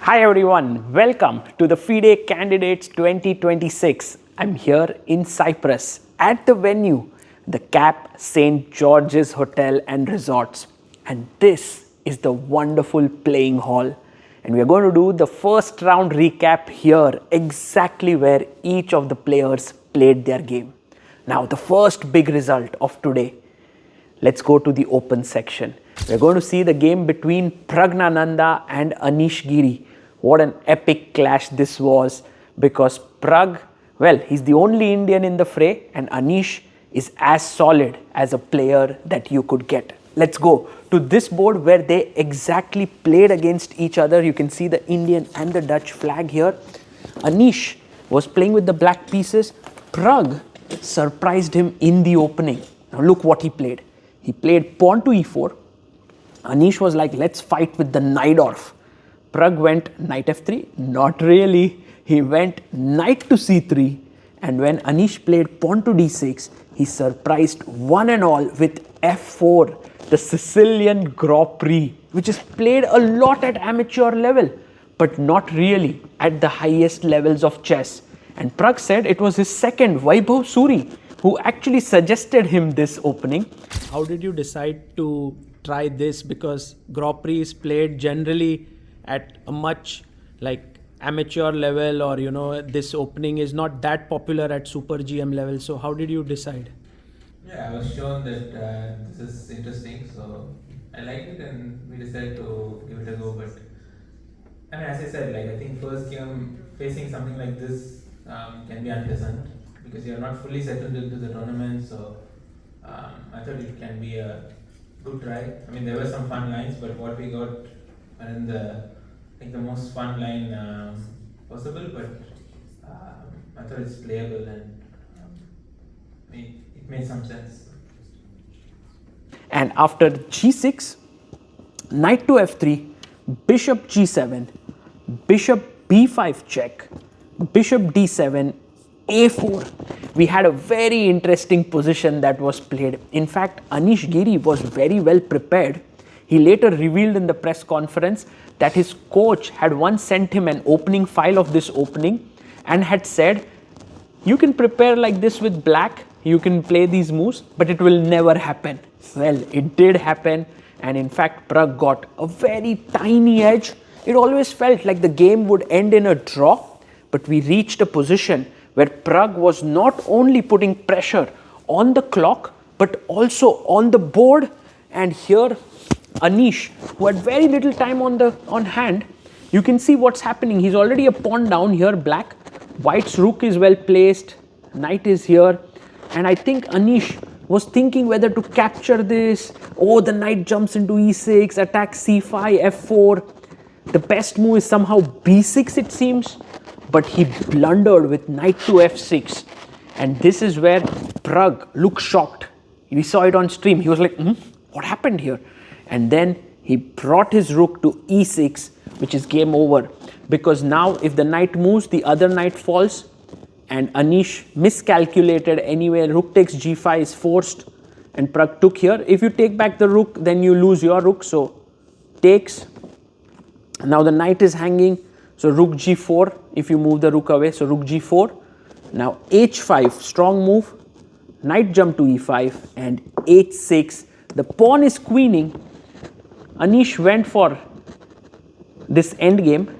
Hi everyone, welcome to the FIDE Candidates 2026. I'm here in Cyprus at the venue, the Cap St. George's Hotel and Resorts. And this is the wonderful playing hall. And we're going to do the first round recap here, exactly where each of the players played their game. Now, the first big result of today. Let's go to the open section. We're going to see the game between Pragg and Anish Giri. What an epic clash this was, because Pragg, well, he's the only Indian in the fray, and Anish is as solid as a player that you could get. Let's go to this board where they exactly played against each other. You can see the Indian and the Dutch flag here. Anish was playing with the black pieces. Pragg surprised him in the opening. Now look what he played. He played pawn to e4. Anish was like, let's fight with the Najdorf. Pragg went knight f3. Not really. He went knight to c3. And when Anish played pawn to d6, he surprised one and all with f4, the Sicilian Grand Prix, which is played a lot at amateur level, but not really at the highest levels of chess. And Pragg said it was his second, Vaibhav Suri, who actually suggested him this opening. How did you decide to try this? Because Grand Prix is played generally at a much amateur level, or this opening is not that popular at super GM level. So how did you decide? Yeah, I was shown that this is interesting, so I liked it and we decided to give it a go. But I mean, as I said, I think first game facing something like this can be unpleasant because you're not fully settled into the tournament. So I thought it can be a good try. I mean, there were some fun lines, but what we got were in the most fun line possible. But I thought it's playable and it made some sense. And after g6, knight to f3, bishop g7, bishop b5 check, bishop d7, a4. We had a very interesting position that was played. In fact, Anish Giri was very well prepared. He later revealed in the press conference that his coach had once sent him an opening file of this opening and had said, you can prepare like this with black, you can play these moves, but it will never happen. Well, it did happen, and in fact, Pragg got a very tiny edge. It always felt like the game would end in a draw, but we reached a position where Pragg was not only putting pressure on the clock, but also on the board. And here, Anish, who had very little time on hand, you can see what's happening. He's already a pawn down here, black. White's rook is well placed. Knight is here. And I think Anish was thinking whether to capture this. Oh, the knight jumps into e6, attacks c5, f4. The best move is somehow b6, it seems. But he blundered with knight to f6. And this is where Pragg looked shocked. We saw it on stream. He was like, what happened here? And then he brought his rook to e6, which is game over. Because now if the knight moves, the other knight falls. And Anish miscalculated anyway. Rook takes g5 is forced. And Pragg took here. If you take back the rook, then you lose your rook. So takes. Now the knight is hanging. So rook g4 if you move the rook away. So rook g4. Now h5, strong move. Knight jump to e5 and h6. The pawn is queening. Anish went for this endgame.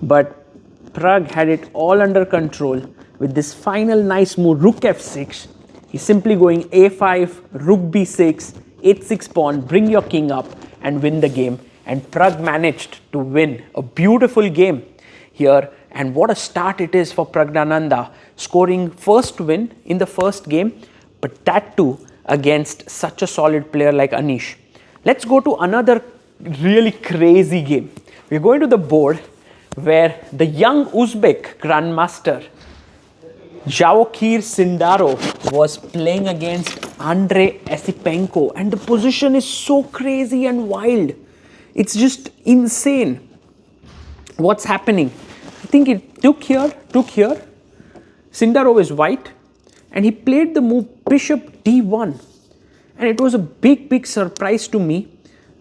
But Pragg had it all under control with this final nice move, rook f6. He's simply going a5, rook b6, h6 pawn, bring your king up and win the game. And Pragg managed to win a beautiful game here. And what a start it is for Pragg, scoring first win in the first game, but that too against such a solid player like Anish. Let's go to another really crazy game. We're going to the board where the young Uzbek grandmaster Jawakhir Sindarov was playing against Andrei Esipenko, and the position is so crazy and wild. It's just insane what's happening. I think it took here. Sindarov is white, and he played the move bishop d1. And it was a big surprise to me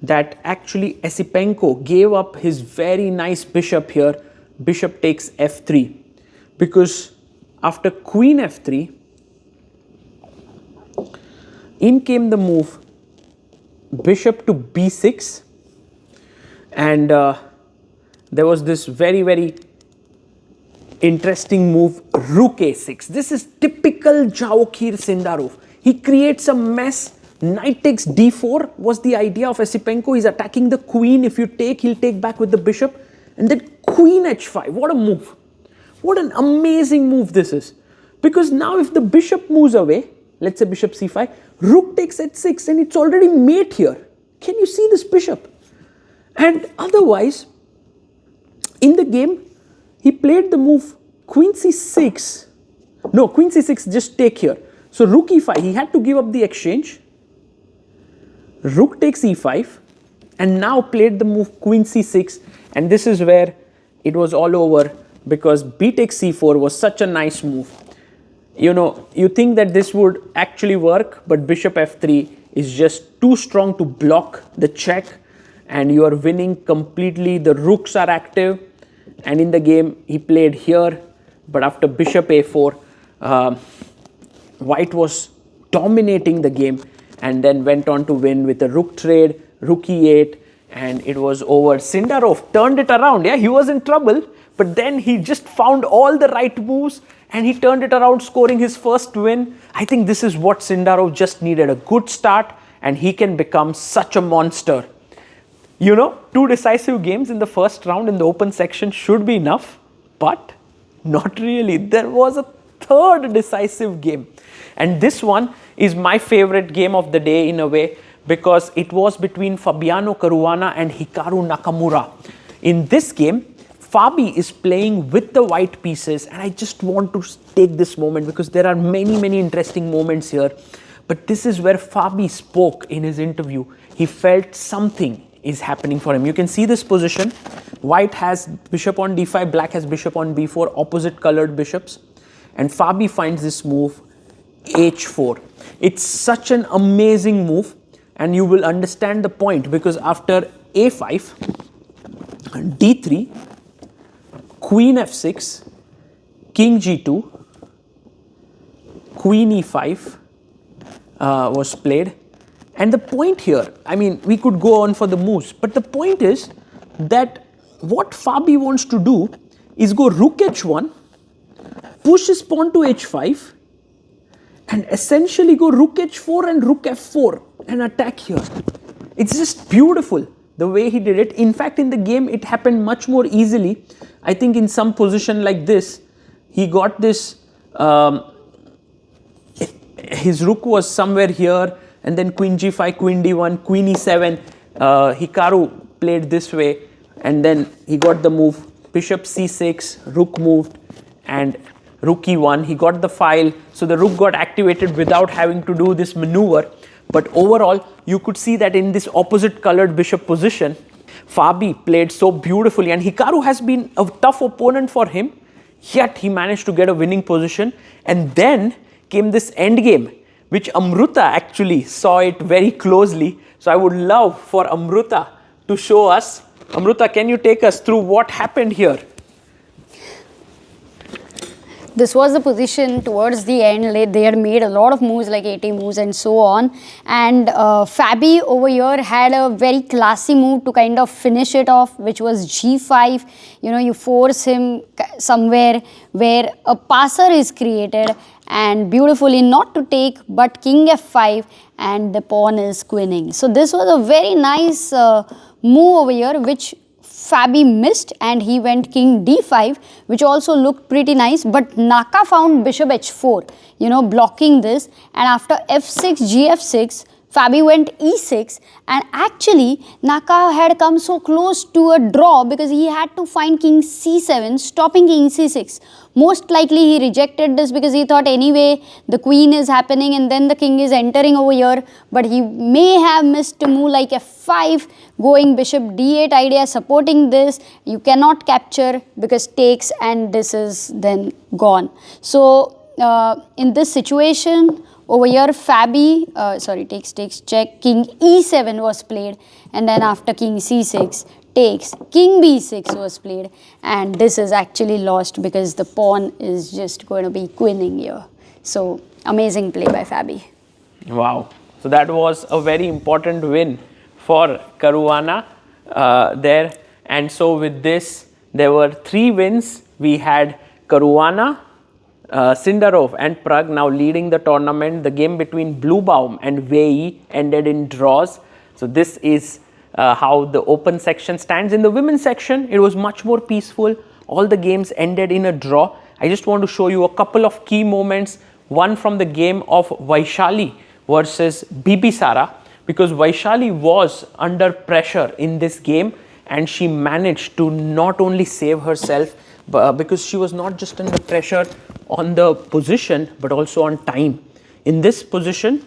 that actually Esipenko gave up his very nice bishop here. Bishop takes f3, because after queen f3, in came the move bishop to b6, and there was this very, very interesting move, rook a6. This is typical Jahangir Sindarov. He creates a mess. Knight takes d4 was the idea of Esipenko. He's attacking the queen. If you take, he'll take back with the bishop. And then queen h5. What a move. What an amazing move this is. Because now if the bishop moves away, let's say bishop c5, rook takes h6 and it's already mate here. Can you see this bishop? And otherwise, in the game, he played the move queen c6. No, queen c6, just take here. So rook e5, he had to give up the exchange. Rook takes e5, and now played the move queen c6, and this is where it was all over, because b takes c4 was such a nice move. You know, you think that this would actually work, but bishop f3 is just too strong to block the check, and you are winning completely. The rooks are active, and in the game he played here, but after bishop a4, white was dominating the game, and then went on to win with a rook trade, rook e8, and it was over. Sindarov turned it around. Yeah, he was in trouble, but then he just found all the right moves and he turned it around, scoring his first win. I think this is what Sindarov just needed, a good start, and he can become such a monster. You know, 2 decisive games in the first round in the open section should be enough, but not really. There was a third decisive game, and this one is my favorite game of the day in a way, because it was between Fabiano Caruana and Hikaru Nakamura. In this game, Fabi is playing with the white pieces, and I just want to take this moment because there are many, many interesting moments here. But this is where Fabi spoke in his interview. He felt something is happening for him. You can see this position. White has bishop on d5, black has bishop on b4, opposite colored bishops. And Fabi finds this move, h4. It's such an amazing move, and you will understand the point, because after a5, d3, queen f6, king g2, queen e5 was played. And the point here, I mean, we could go on for the moves, but the point is that what Fabi wants to do is go rook h1, push his pawn to h5, and essentially go rook h4 and rook f4 and attack here. It's just beautiful the way he did it. In fact, in the game, it happened much more easily. I think in some position like this, he got this, his rook was somewhere here, and then queen g5, queen d1, queen e7, Hikaru played this way, and then he got the move, bishop c6, rook moved, and rook e1, he got the file, so the rook got activated without having to do this maneuver. But overall, you could see that in this opposite colored bishop position, Fabi played so beautifully, and Hikaru has been a tough opponent for him, yet he managed to get a winning position. And then came this endgame, which Amruta actually saw it very closely. So I would love for Amruta to show us. Amruta, can you take us through what happened here? This was the position towards the end. They had made a lot of moves, like 80 moves and so on. And Fabi over here had a very classy move to kind of finish it off, which was g5. You know, you force him somewhere where a passer is created, and beautifully not to take, but king f5, and the pawn is queening. So this was a very nice move over here, which Fabi missed, and he went king d5, which also looked pretty nice. But Naka found bishop h4, you know, blocking this. And after f6, gf6, Fabi went e6, and actually Naka had come so close to a draw because he had to find king c7, stopping king c6. Most likely he rejected this because he thought anyway the queen is happening and then the king is entering over here, but he may have missed a move like f5, going bishop d8 idea, supporting this. You cannot capture because takes, and this is then gone. So in this situation, Over here, takes check, king e7 was played, and then after king c6 takes, king b6 was played, and this is actually lost because the pawn is just going to be queening here. So amazing play by Fabi. Wow. So that was a very important win for Caruana there. And so with this, there were 3 wins. We had Caruana, Sindarov and Pragg now leading the tournament. The game between Bluebaum and Wei ended in draws. So this is how the open section stands. In the women's section, it was much more peaceful. All the games ended in a draw. I just want to show you a couple of key moments. One from the game of Vaishali versus Bibisara, because Vaishali was under pressure in this game and she managed to not only save herself, but because she was not just under pressure on the position but also on time. In this position,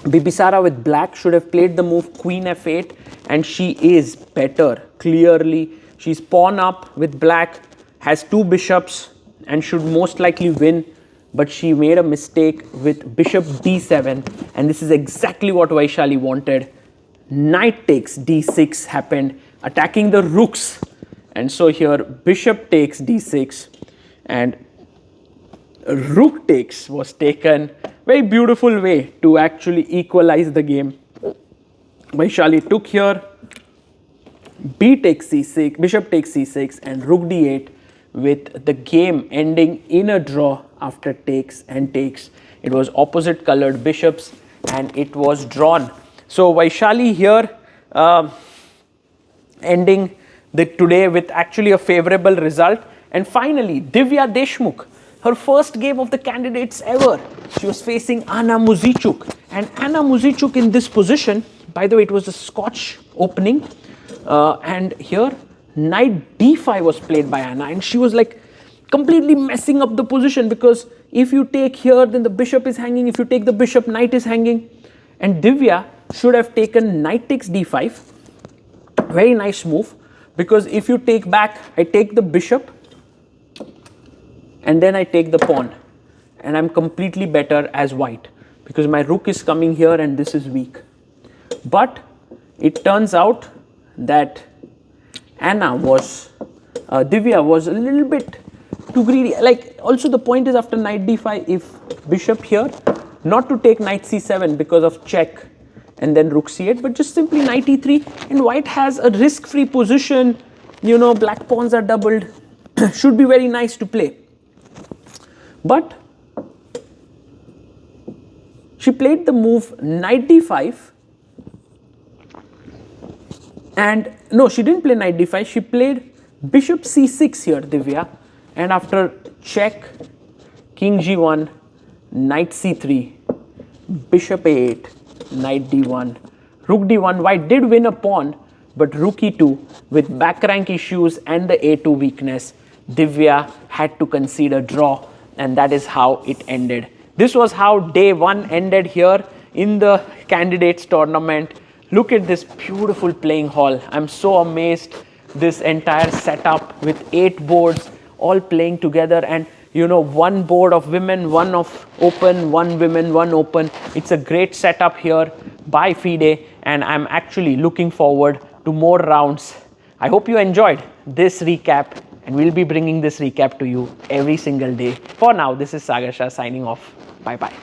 Bibisara with black should have played the move queen f8, and she is better clearly. She's pawn up with black, has 2 bishops and should most likely win, but she made a mistake with bishop d7, and this is exactly what Vaishali wanted. Knight takes d6 happened, attacking the rooks, and so here bishop takes d6 and rook takes was taken. Very beautiful way to actually equalize the game. Vaishali took here, b takes c6, bishop takes c6 and rook d8, with the game ending in a draw after takes and takes. It was opposite colored bishops and it was drawn. So Vaishali here ending today with actually a favorable result. And finally, Divya Deshmukh, her first game of the candidates ever. She was facing Anna Muzichuk, and Anna Muzichuk in this position, by the way, it was a Scotch opening, and here knight d5 was played by Anna, and she was like completely messing up the position, because if you take here, then the bishop is hanging. If you take the bishop, knight is hanging, and Divya should have taken knight takes d5. Very nice move, because if you take back, I take the bishop and then I take the pawn, and I'm completely better as white because my rook is coming here and this is weak. But it turns out that Divya was a little bit too greedy. Like, also the point is, after knight d5, if bishop here, not to take knight c7 because of check and then rook c8, but just simply knight e3, and white has a risk-free position. You know, black pawns are doubled. Should be very nice to play. But she played the move knight d5, and no, she didn't play knight d5, she played bishop c6 here, Divya, and after check, king g1, knight c3, bishop a8, knight d1, rook d1. White did win a pawn, but rook e2, with back rank issues and the a2 weakness, Divya had to concede a draw, and that is how it ended. This was how day 1 ended here in the candidates tournament. Look at this beautiful playing hall. I'm so amazed. This entire setup with 8 boards all playing together, and you know, 1 board of women, 1 of open, 1 women, 1 open. It's a great setup here by FIDE, and I'm actually looking forward to more rounds. I hope you enjoyed this recap, and we'll be bringing this recap to you every single day. For now, this is Sagar Shah signing off. Bye bye.